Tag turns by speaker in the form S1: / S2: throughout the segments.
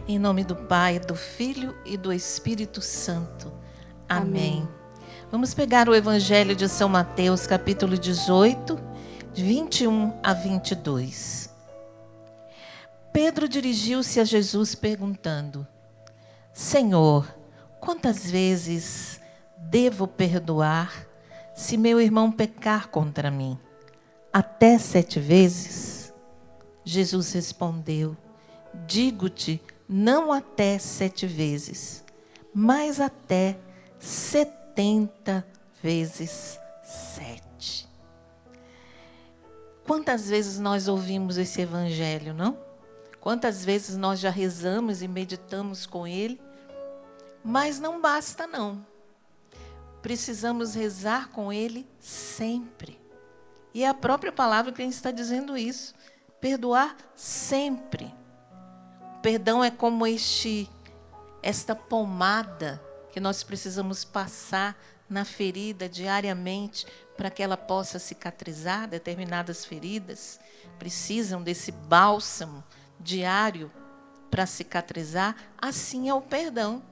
S1: Em nome do Pai, do Filho e do Espírito Santo. Amém. Vamos pegar o Evangelho de São Mateus, capítulo 18, de 21 a 22. Pedro dirigiu-se a Jesus perguntando: Senhor, quantas vezes devo perdoar se meu irmão pecar contra mim? Até 7 vezes? Jesus respondeu: digo-te, não até 7 vezes, mas até 70 vezes 7. Quantas vezes nós ouvimos esse evangelho, não? Quantas vezes nós já rezamos e meditamos com ele? Mas não basta, não. Precisamos rezar com ele sempre. E é a própria palavra que está dizendo isso. Perdoar sempre. O perdão é como esta pomada que nós precisamos passar na ferida diariamente para que ela possa cicatrizar. Determinadas feridas precisam desse bálsamo diário para cicatrizar. Assim é o perdão.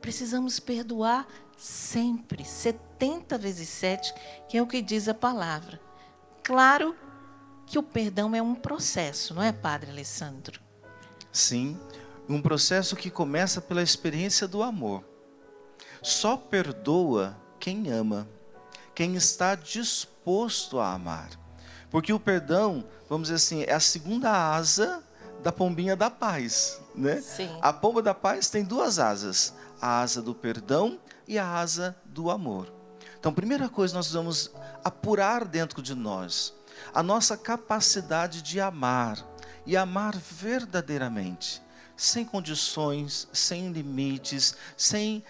S1: Precisamos perdoar sempre, 70 vezes 7, que é o que diz a palavra. Claro que o perdão é um processo, não é, Padre Alessandro?
S2: Sim, um processo que começa pela experiência do amor. Só perdoa quem ama, quem está disposto a amar. Porque o perdão, vamos dizer assim, é a segunda asa da pombinha da paz, né?
S1: Sim.
S2: A pomba da paz tem 2 asas, a asa do perdão e a asa do amor. Então, primeira coisa, nós vamos apurar dentro de nós a nossa capacidade de amar, e amar verdadeiramente, sem condições, sem limites, sem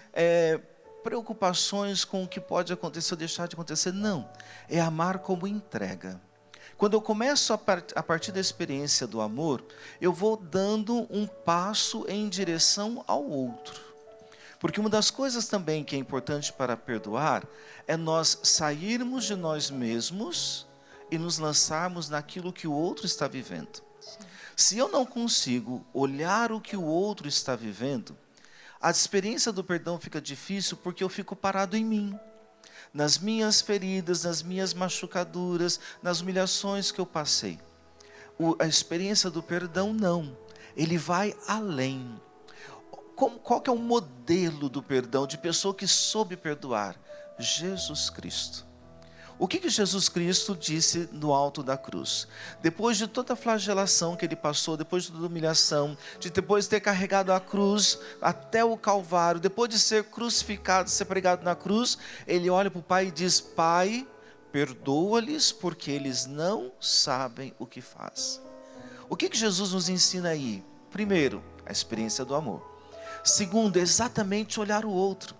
S2: preocupações com o que pode acontecer ou deixar de acontecer. Não, é amar como entrega. Quando eu começo a partir da experiência do amor, eu vou dando um passo em direção ao outro. Porque uma das coisas também que é importante para perdoar é nós sairmos de nós mesmos e nos lançarmos naquilo que o outro está vivendo. Se eu não consigo olhar o que o outro está vivendo, a experiência do perdão fica difícil porque eu fico parado em mim, nas minhas feridas, nas minhas machucaduras, nas humilhações que eu passei. A experiência do perdão não, ele vai além. Qual que é o modelo do perdão, de pessoa que soube perdoar? Jesus Cristo. O que Jesus Cristo disse no alto da cruz? Depois de toda a flagelação que ele passou, depois de toda a humilhação, depois de ter carregado a cruz até o Calvário, depois de ser crucificado, ser pregado na cruz, ele olha para o Pai e diz: Pai, perdoa-lhes porque eles não sabem o que fazem. O que Jesus nos ensina aí? Primeiro, a experiência do amor. Segundo, exatamente olhar o outro.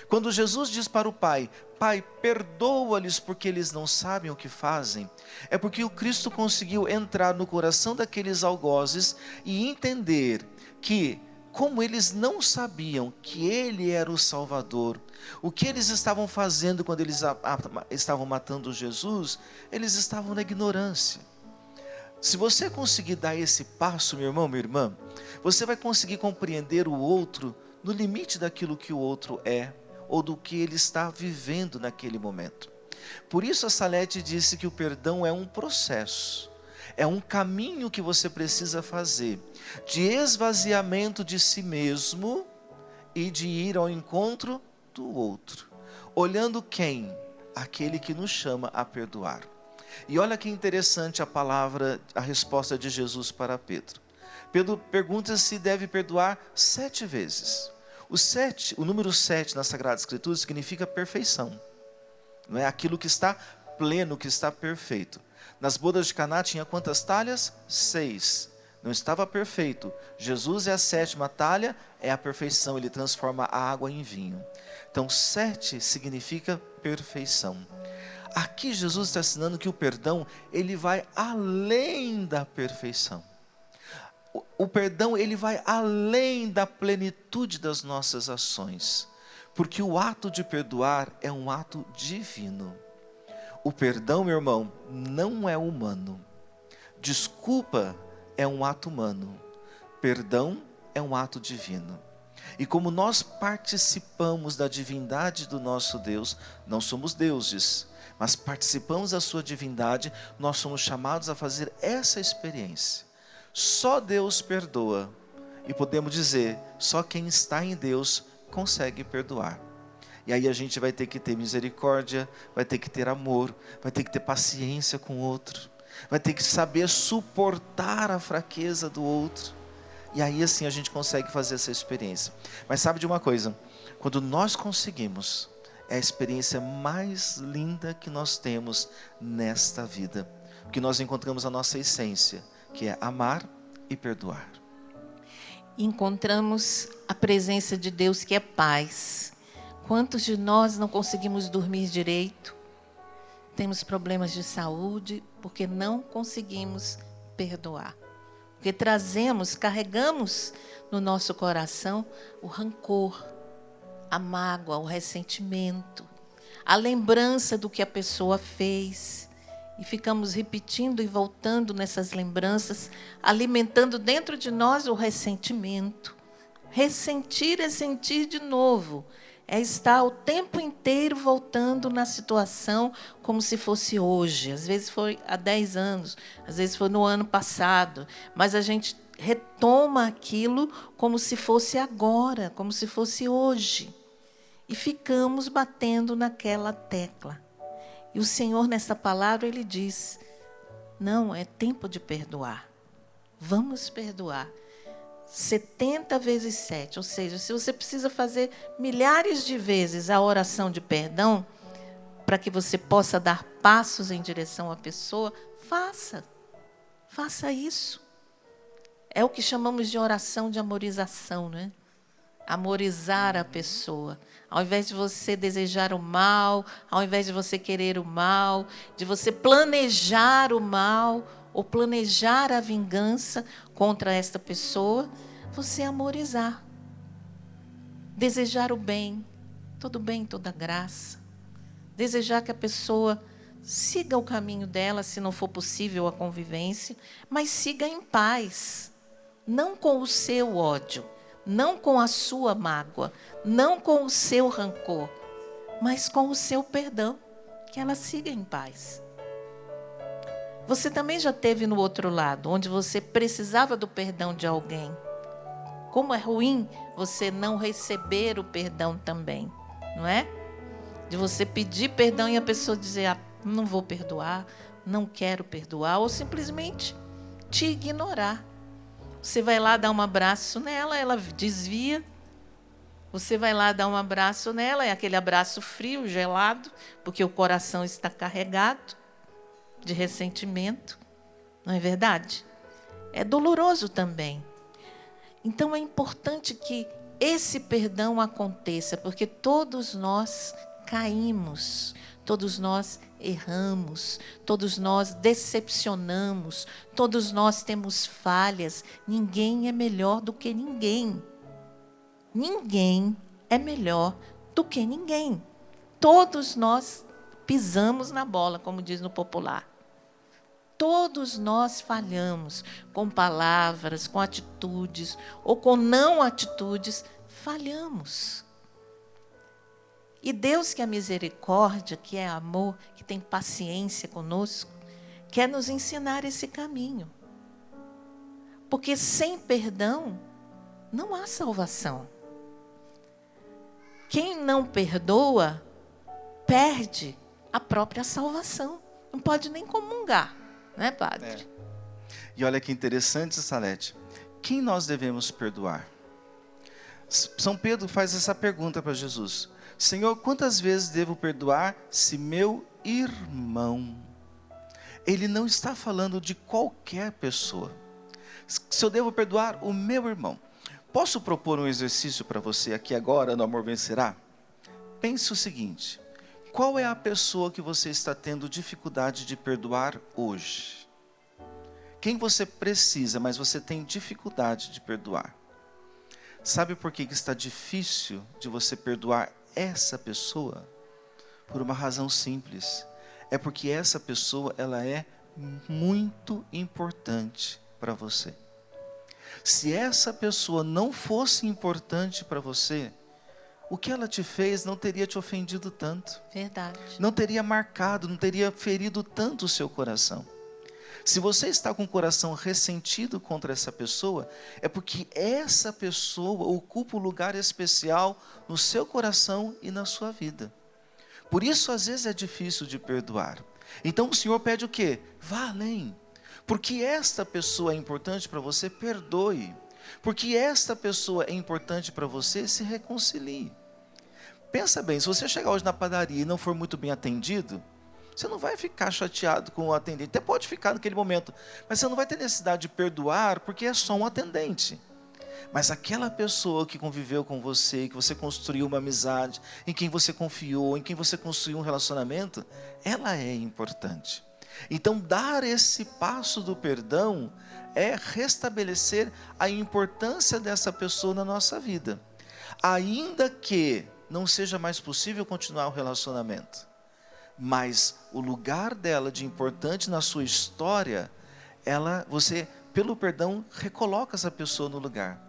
S2: Quando Jesus diz para o Pai: Pai, perdoa-lhes porque eles não sabem o que fazem, é porque o Cristo conseguiu entrar no coração daqueles algozes e entender que, como eles não sabiam que Ele era o Salvador, o que eles estavam fazendo quando eles estavam matando Jesus, eles estavam na ignorância. Se você conseguir dar esse passo, meu irmão, minha irmã, você vai conseguir compreender o outro no limite daquilo que o outro é, ou do que ele está vivendo naquele momento. Por isso a Salete disse que o perdão é um processo, é um caminho que você precisa fazer, de esvaziamento de si mesmo e de ir ao encontro do outro. Olhando quem? Aquele que nos chama a perdoar. E olha que interessante a palavra, a resposta de Jesus para Pedro. Pedro pergunta se deve perdoar 7 vezes. O número 7 na Sagrada Escritura significa perfeição. Não é aquilo que está pleno, que está perfeito. Nas bodas de Caná tinha quantas talhas? 6. Não estava perfeito. Jesus é a 7ª talha, é a perfeição. Ele transforma a água em vinho. Então 7 significa perfeição. Aqui Jesus está ensinando que o perdão, ele vai além da perfeição. O perdão, ele vai além da plenitude das nossas ações. Porque o ato de perdoar é um ato divino. O perdão, meu irmão, não é humano. Desculpa é um ato humano. Perdão é um ato divino. E como nós participamos da divindade do nosso Deus, não somos deuses, mas participamos da sua divindade, nós somos chamados a fazer essa experiência. Só Deus perdoa. E podemos dizer, só quem está em Deus consegue perdoar. E aí a gente vai ter que ter misericórdia, vai ter que ter amor, vai ter que ter paciência com o outro, vai ter que saber suportar a fraqueza do outro. E aí assim a gente consegue fazer essa experiência. Mas sabe de uma coisa? Quando nós conseguimos, é a experiência mais linda que nós temos nesta vida. Porque nós encontramos a nossa essência, que é amar e perdoar.
S1: Encontramos a presença de Deus, que é paz. Quantos de nós não conseguimos dormir direito? Temos problemas de saúde porque não conseguimos perdoar. Porque carregamos no nosso coração o rancor, a mágoa, o ressentimento, a lembrança do que a pessoa fez. E ficamos repetindo e voltando nessas lembranças, alimentando dentro de nós o ressentimento. Ressentir é sentir de novo. É estar o tempo inteiro voltando na situação como se fosse hoje. Às vezes foi há 10 anos, às vezes foi no ano passado. Mas a gente retoma aquilo como se fosse agora, como se fosse hoje. E ficamos batendo naquela tecla. E o Senhor, nessa palavra, Ele diz, não, é tempo de perdoar. Vamos perdoar. 70 vezes 7, ou seja, se você precisa fazer milhares de vezes a oração de perdão, para que você possa dar passos em direção à pessoa, faça isso. É o que chamamos de oração de amorização, não é? Amorizar a pessoa. Ao invés de você desejar o mal, ao invés de você querer o mal, de você planejar o mal, ou planejar a vingança contra esta pessoa, você amorizar. Desejar o bem, toda graça. Desejar que a pessoa siga o caminho dela, se não for possível a convivência, mas siga em paz, não com o seu ódio, não com a sua mágoa, não com o seu rancor, mas com o seu perdão, que ela siga em paz. Você também já esteve no outro lado, onde você precisava do perdão de alguém. Como é ruim você não receber o perdão também, não é? De você pedir perdão e a pessoa dizer, não vou perdoar, não quero perdoar, ou simplesmente te ignorar. Você vai lá dar um abraço nela, ela desvia. Você vai lá dar um abraço nela, é aquele abraço frio, gelado, porque o coração está carregado de ressentimento. Não é verdade? É doloroso também. Então é importante que esse perdão aconteça, porque todos nós caímos, todos nós erramos, todos nós decepcionamos, todos nós temos falhas. Ninguém é melhor do que ninguém. Ninguém é melhor do que ninguém. Todos nós pisamos na bola, como diz no popular. Todos nós falhamos com palavras, com atitudes ou com não atitudes, falhamos. E Deus, que é misericórdia, que é amor, que tem paciência conosco, quer nos ensinar esse caminho. Porque sem perdão não há salvação. Quem não perdoa, perde a própria salvação. Não pode nem comungar. Não é, padre?
S2: E olha que interessante, Salete. Quem nós devemos perdoar? São Pedro faz essa pergunta para Jesus. Senhor, quantas vezes devo perdoar se meu irmão? Ele não está falando de qualquer pessoa. Se eu devo perdoar o meu irmão. Posso propor um exercício para você aqui agora, no Amor Vencerá? Pense o seguinte. Qual é a pessoa que você está tendo dificuldade de perdoar hoje? Quem você precisa, mas você tem dificuldade de perdoar? Sabe por que está difícil de você perdoar essa pessoa? Por uma razão simples. É porque essa pessoa, ela é muito importante para você. Se essa pessoa não fosse importante para você, o que ela te fez não teria te ofendido tanto.
S1: Verdade.
S2: Não teria marcado, não teria ferido tanto o seu coração. Se você está com o coração ressentido contra essa pessoa, é porque essa pessoa ocupa um lugar especial no seu coração e na sua vida. Por isso, às vezes, é difícil de perdoar. Então, o Senhor pede o quê? Vá além. Porque esta pessoa é importante para você, perdoe. Porque esta pessoa é importante para você, se reconcilie. Pensa bem, se você chegar hoje na padaria e não for muito bem atendido, você não vai ficar chateado com o atendente. Até pode ficar naquele momento, mas você não vai ter necessidade de perdoar, porque é só um atendente. Mas aquela pessoa que conviveu com você, que você construiu uma amizade, em quem você confiou, em quem você construiu um relacionamento, ela é importante. Então, dar esse passo do perdão é restabelecer a importância dessa pessoa na nossa vida. Ainda que não seja mais possível continuar o relacionamento, mas o lugar dela de importante na sua história, você, pelo perdão, recoloca essa pessoa no lugar.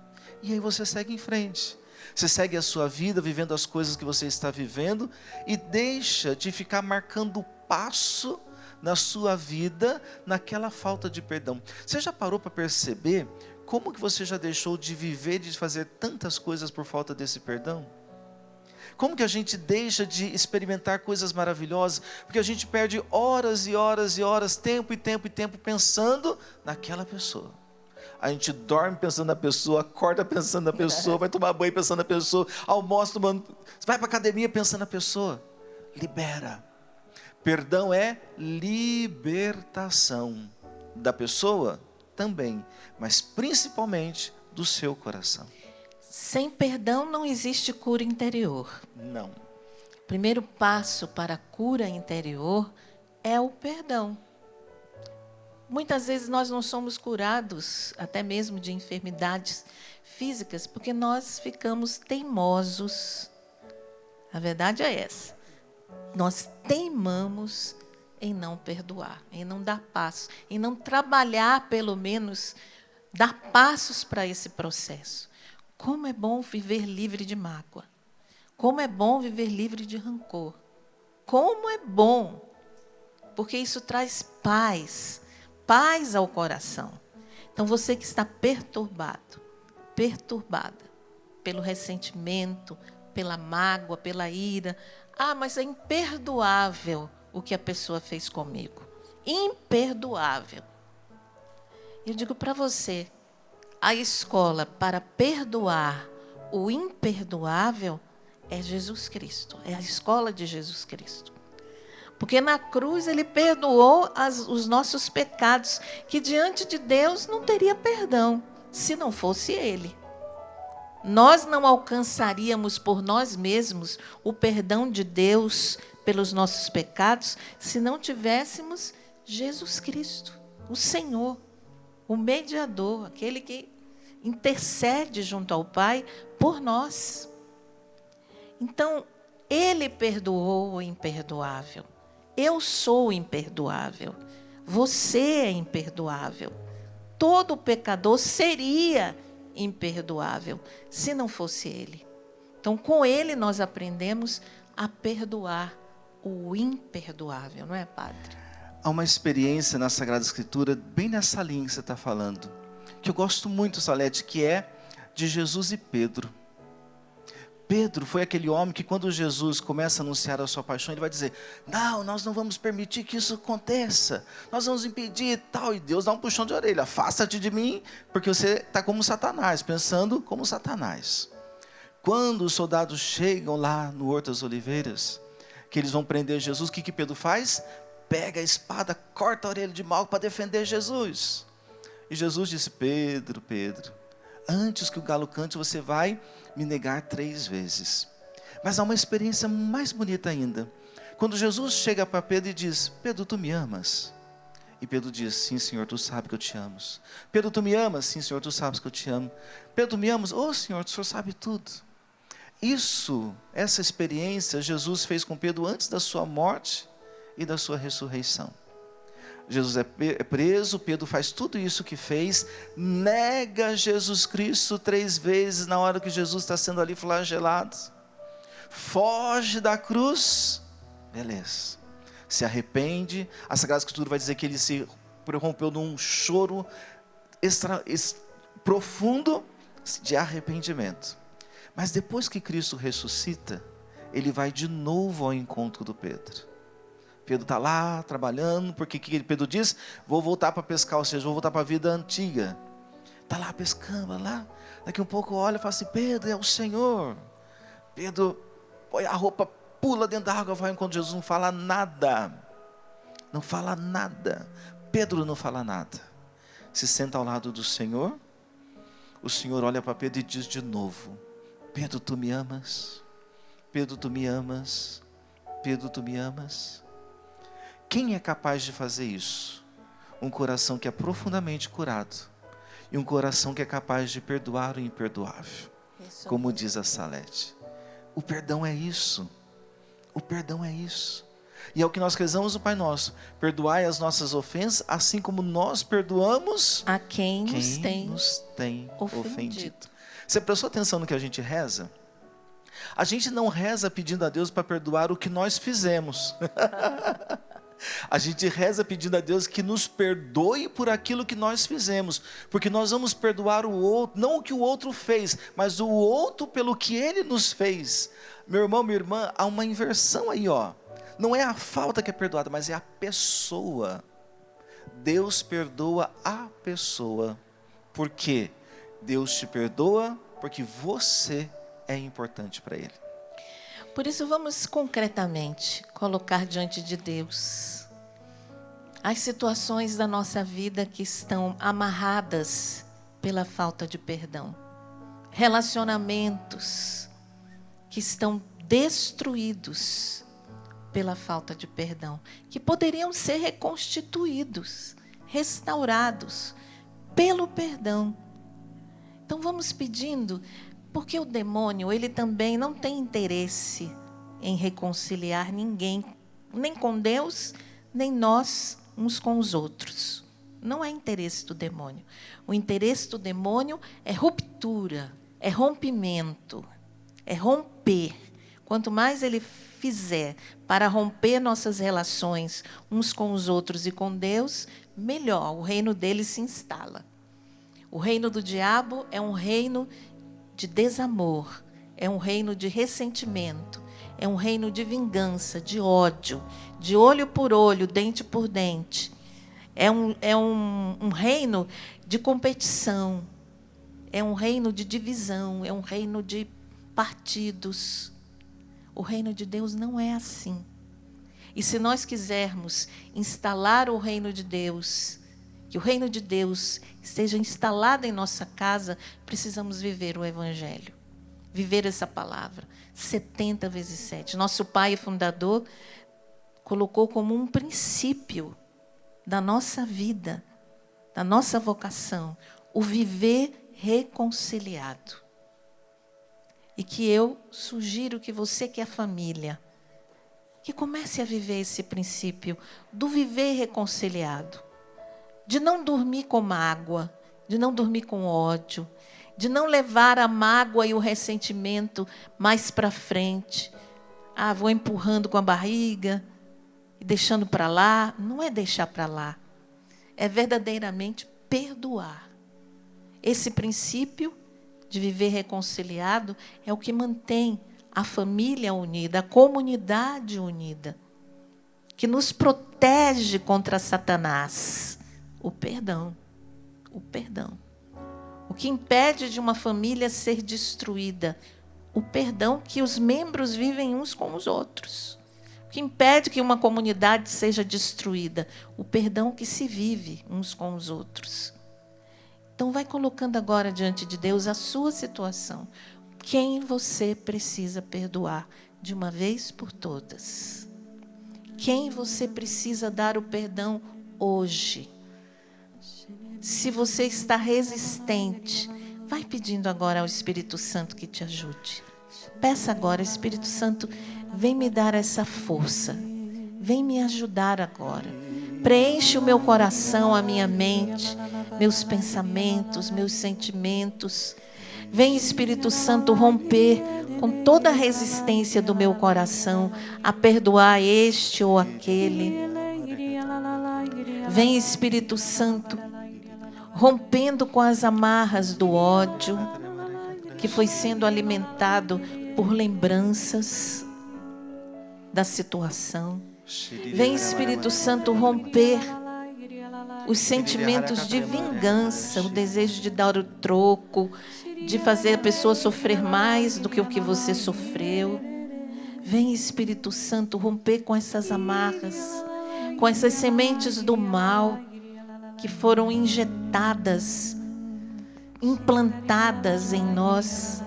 S2: E aí você segue em frente. Você segue a sua vida, vivendo as coisas que você está vivendo, e deixa de ficar marcando passo na sua vida, naquela falta de perdão. Você já parou para perceber como que você já deixou de viver, de fazer tantas coisas por falta desse perdão? Como que a gente deixa de experimentar coisas maravilhosas? Porque a gente perde horas e horas e horas, tempo e tempo e tempo pensando naquela pessoa. A gente dorme pensando na pessoa, acorda pensando na pessoa, vai tomar banho pensando na pessoa, almoça tomando, vai para a academia pensando na pessoa. Libera. Perdão é libertação da pessoa também, mas principalmente do seu coração.
S1: Sem perdão não existe cura interior.
S2: Não.
S1: O primeiro passo para a cura interior é o perdão. Muitas vezes nós não somos curados, até mesmo de enfermidades físicas, porque nós ficamos teimosos. A verdade é essa. Nós teimamos em não perdoar, em não dar passo, em não trabalhar, pelo menos, dar passos para esse processo. Como é bom viver livre de mágoa. Como é bom viver livre de rancor. Como é bom, porque isso traz paz, paz ao coração. Então, você que está perturbado, perturbada pelo ressentimento, pela mágoa, pela ira. Ah, mas é imperdoável o que a pessoa fez comigo. Imperdoável. Eu digo para você, a escola para perdoar o imperdoável é Jesus Cristo. É a escola de Jesus Cristo. Porque na cruz ele perdoou os nossos pecados, que diante de Deus não teria perdão, se não fosse ele. Nós não alcançaríamos por nós mesmos o perdão de Deus pelos nossos pecados, se não tivéssemos Jesus Cristo, o Senhor, o mediador, aquele que intercede junto ao Pai por nós. Então, ele perdoou o imperdoável. Eu sou imperdoável. Você é imperdoável. Todo pecador seria imperdoável se não fosse ele. Então, com ele nós aprendemos a perdoar o imperdoável, não é, Padre?
S2: Há uma experiência na Sagrada Escritura, bem nessa linha que você está falando, que eu gosto muito, Salete, que é de Jesus e Pedro. Pedro foi aquele homem que, quando Jesus começa a anunciar a sua paixão, ele vai dizer: não, nós não vamos permitir que isso aconteça, nós vamos impedir e tal. E Deus dá um puxão de orelha: afasta-te de mim, porque você está como Satanás, pensando como Satanás. Quando os soldados chegam lá no Horto das Oliveiras, que eles vão prender Jesus, o que Pedro faz? Pega a espada, corta a orelha de Malco para defender Jesus. E Jesus disse: Pedro, Pedro, antes que o galo cante, você vai me negar 3 vezes. Mas há uma experiência mais bonita ainda. Quando Jesus chega para Pedro e diz: Pedro, tu me amas? E Pedro diz: sim, Senhor, tu sabes que eu te amo. Pedro, tu me amas? Sim, Senhor, tu sabes que eu te amo. Pedro, tu me amas? Oh, Senhor, o Senhor sabe tudo. Essa experiência Jesus fez com Pedro antes da sua morte e da sua ressurreição. Jesus é preso, Pedro faz tudo isso que fez, nega Jesus Cristo 3 vezes na hora que Jesus está sendo ali flagelado, foge da cruz, beleza, se arrepende. A Sagrada Escritura vai dizer que ele se rompeu num choro profundo de arrependimento. Mas depois que Cristo ressuscita, ele vai de novo ao encontro do Pedro. Pedro está lá trabalhando, porque o que Pedro diz? Vou voltar para pescar, ou seja, vou voltar para a vida antiga. Está lá pescando, lá. Daqui um pouco olha e fala assim: Pedro, é o Senhor. Pedro põe a roupa, pula dentro da água, vai enquanto Jesus não fala nada. Não fala nada. Pedro não fala nada. Se senta ao lado do Senhor. O Senhor olha para Pedro e diz de novo: Pedro, tu me amas? Pedro, tu me amas? Pedro, tu me amas? Quem é capaz de fazer isso? Um coração que é profundamente curado e um coração que é capaz de perdoar o imperdoável. Isso. Como diz a Salete, o perdão é isso. O perdão é isso. E é o que nós rezamos no Pai Nosso: perdoai as nossas ofensas, assim como nós perdoamos
S1: a quem nos
S2: tem ofendido. Você prestou atenção no que a gente reza? A gente não reza pedindo a Deus para perdoar o que nós fizemos. A gente reza pedindo a Deus que nos perdoe por aquilo que nós fizemos, porque nós vamos perdoar o outro, não o que o outro fez, mas o outro pelo que ele nos fez. Meu irmão, minha irmã, há uma inversão aí, ó. Não é a falta que é perdoada, mas é a pessoa. Deus perdoa a pessoa. Por quê? Deus te perdoa porque você é importante para Ele.
S1: Por isso vamos concretamente colocar diante de Deus as situações da nossa vida que estão amarradas pela falta de perdão. Relacionamentos que estão destruídos pela falta de perdão, que poderiam ser reconstituídos, restaurados pelo perdão. Então vamos pedindo, porque o demônio, ele também não tem interesse em reconciliar ninguém, nem com Deus, nem nós uns com os outros. Não é interesse do demônio. O interesse do demônio é ruptura, é rompimento, é romper. Quanto mais ele fizer para romper nossas relações uns com os outros e com Deus, melhor, o reino dele se instala. O reino do diabo é um reino de desamor, é um reino de ressentimento, é um reino de vingança, de ódio, de olho por olho, dente por dente. É um reino de competição, é um reino de divisão, é um reino de partidos. O reino de Deus não é assim. E se nós quisermos instalar o reino de Deus, que o reino de Deus esteja instalado em nossa casa, precisamos viver o Evangelho. Viver essa palavra. 70 vezes 7. Nosso pai fundador colocou como um princípio da nossa vida, da nossa vocação, o viver reconciliado. E que eu sugiro que você que é família, que comece a viver esse princípio do viver reconciliado. De não dormir com mágoa, de não dormir com ódio, de não levar a mágoa e o ressentimento mais para frente. Vou empurrando com a barriga e deixando para lá. Não é deixar para lá, é verdadeiramente perdoar. Esse princípio de viver reconciliado é o que mantém a família unida, a comunidade unida, que nos protege contra Satanás. O perdão. O perdão. O que impede de uma família ser destruída? O perdão que os membros vivem uns com os outros. O que impede que uma comunidade seja destruída? O perdão que se vive uns com os outros. Então vai colocando agora diante de Deus a sua situação. Quem você precisa perdoar de uma vez por todas? Quem você precisa dar o perdão hoje? Se você está resistente, vai pedindo agora ao Espírito Santo que te ajude. Peça agora: Espírito Santo, vem me dar essa força. Vem me ajudar agora. Preenche o meu coração, a minha mente, meus pensamentos, meus sentimentos. Vem, Espírito Santo, romper com toda a resistência do meu coração a perdoar este ou aquele. Vem, Espírito Santo, rompendo com as amarras do ódio que foi sendo alimentado por lembranças da situação. Vem, Espírito Santo, romper os sentimentos de vingança, o desejo de dar o troco, de fazer a pessoa sofrer mais do que o que você sofreu. Vem, Espírito Santo, romper com essas amarras, com essas sementes do mal que foram injetadas, implantadas em nós.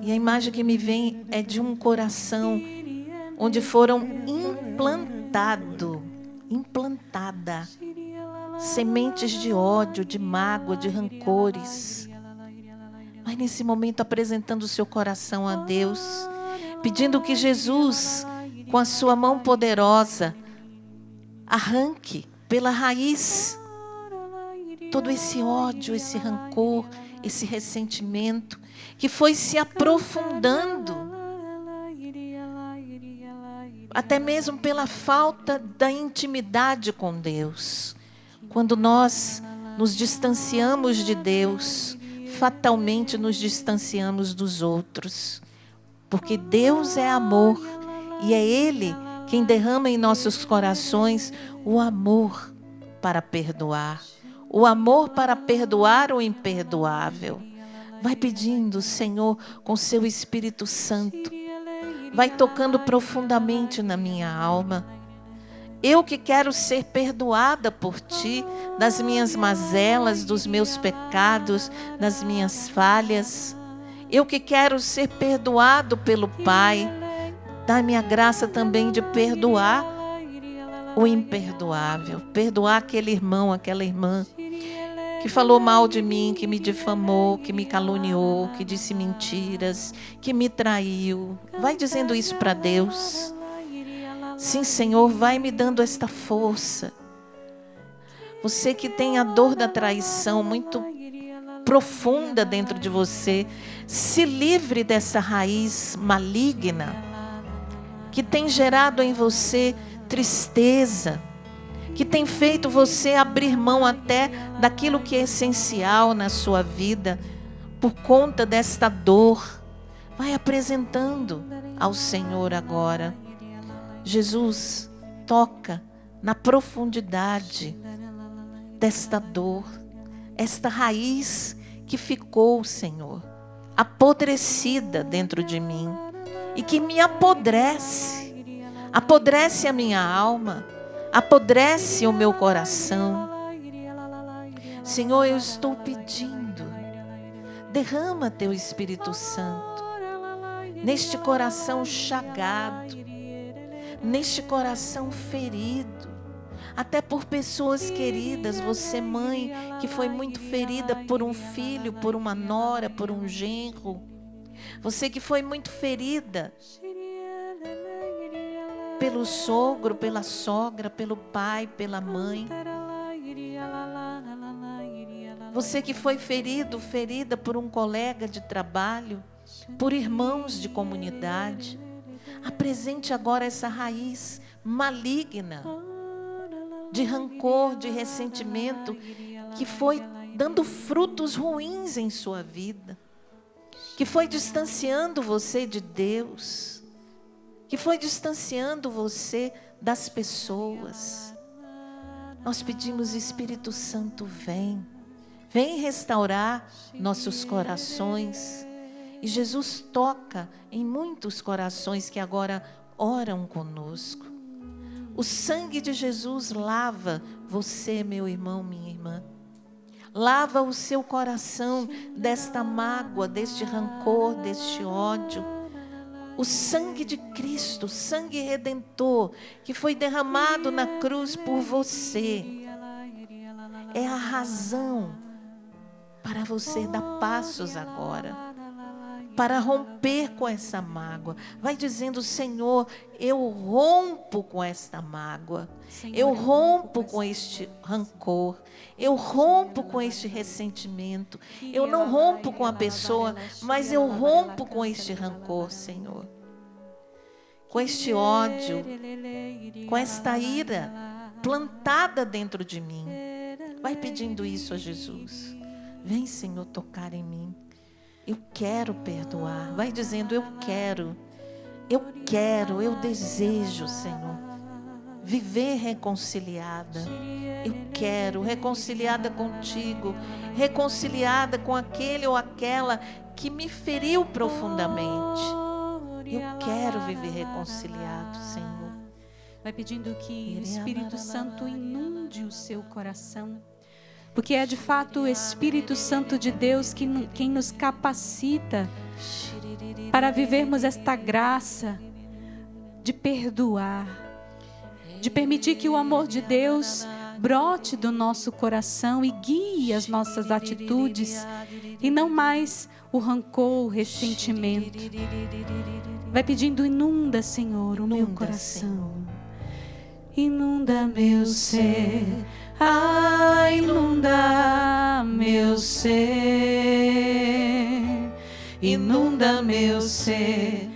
S1: E a imagem que me vem é de um coração onde foram implantada sementes de ódio, de mágoa, de rancores. Vai nesse momento apresentando o seu coração a Deus, pedindo que Jesus, com a sua mão poderosa, arranque pela raiz todo esse ódio, esse rancor, esse ressentimento que foi se aprofundando, até mesmo pela falta da intimidade com Deus. Quando nós nos distanciamos de Deus, fatalmente nos distanciamos dos outros, porque Deus é amor e é Ele quem derrama em nossos corações o amor para perdoar, o amor para perdoar o imperdoável. Vai pedindo, Senhor, com seu Espírito Santo, vai tocando profundamente na minha alma. Eu que quero ser perdoada por Ti, das minhas mazelas, dos meus pecados, das minhas falhas. Eu que quero ser perdoado pelo Pai. Dá-me a graça também de perdoar o imperdoável. Perdoar aquele irmão, aquela irmã que falou mal de mim, que me difamou, que me caluniou, que disse mentiras, que me traiu. Vai dizendo isso para Deus. Sim, Senhor, vai me dando esta força. Você que tem a dor da traição muito profunda dentro de você, se livre dessa raiz maligna que tem gerado em você tristeza, que tem feito você abrir mão até daquilo que é essencial na sua vida, por conta desta dor. Vai apresentando ao Senhor agora. Jesus, toca na profundidade desta dor, esta raiz que ficou, Senhor, apodrecida dentro de mim e que me apodrece a minha alma, apodrece o meu coração. Senhor, eu estou pedindo, derrama Teu Espírito Santo neste coração chagado, neste coração ferido, até por pessoas queridas. Você, mãe, que foi muito ferida por um filho, por uma nora, por um genro. Você que foi muito ferida pelo sogro, pela sogra, pelo pai, pela mãe. Você que foi ferida por um colega de trabalho, por irmãos de comunidade. Apresente agora essa raiz maligna de rancor, de ressentimento, que foi dando frutos ruins em sua vida, que foi distanciando você de Deus, que foi distanciando você das pessoas. Nós pedimos, Espírito Santo, vem restaurar nossos corações. E Jesus toca em muitos corações que agora oram conosco. O sangue de Jesus lava você, meu irmão, minha irmã. Lava o seu coração desta mágoa, deste rancor, deste ódio. O sangue de Cristo, sangue redentor, que foi derramado na cruz por você, é a razão para você dar passos agora. para romper com essa mágoa. Vai dizendo: Senhor, eu rompo com esta mágoa. Senhor, eu rompo com este rancor. Eu rompo com este ressentimento. Eu não rompo com a pessoa, mas eu rompo com este rancor, Senhor. Com este ódio, com esta ira plantada dentro de mim. Vai pedindo isso a Jesus. Vem, Senhor, tocar em mim. Eu quero perdoar. Vai dizendo: eu quero, eu desejo, Senhor, viver reconciliada. Eu quero, reconciliada contigo, reconciliada com aquele ou aquela que me feriu profundamente. Eu quero viver reconciliado, Senhor.
S3: Vai pedindo que o Espírito Santo inunde o seu coração. Porque é de fato o Espírito Santo de Deus quem nos capacita para vivermos esta graça de perdoar, de permitir que o amor de Deus brote do nosso coração e guie as nossas atitudes, e não mais o rancor, o ressentimento. Vai pedindo: inunda, Senhor, o meu coração. Inunda meu ser, inunda meu ser, inunda meu ser,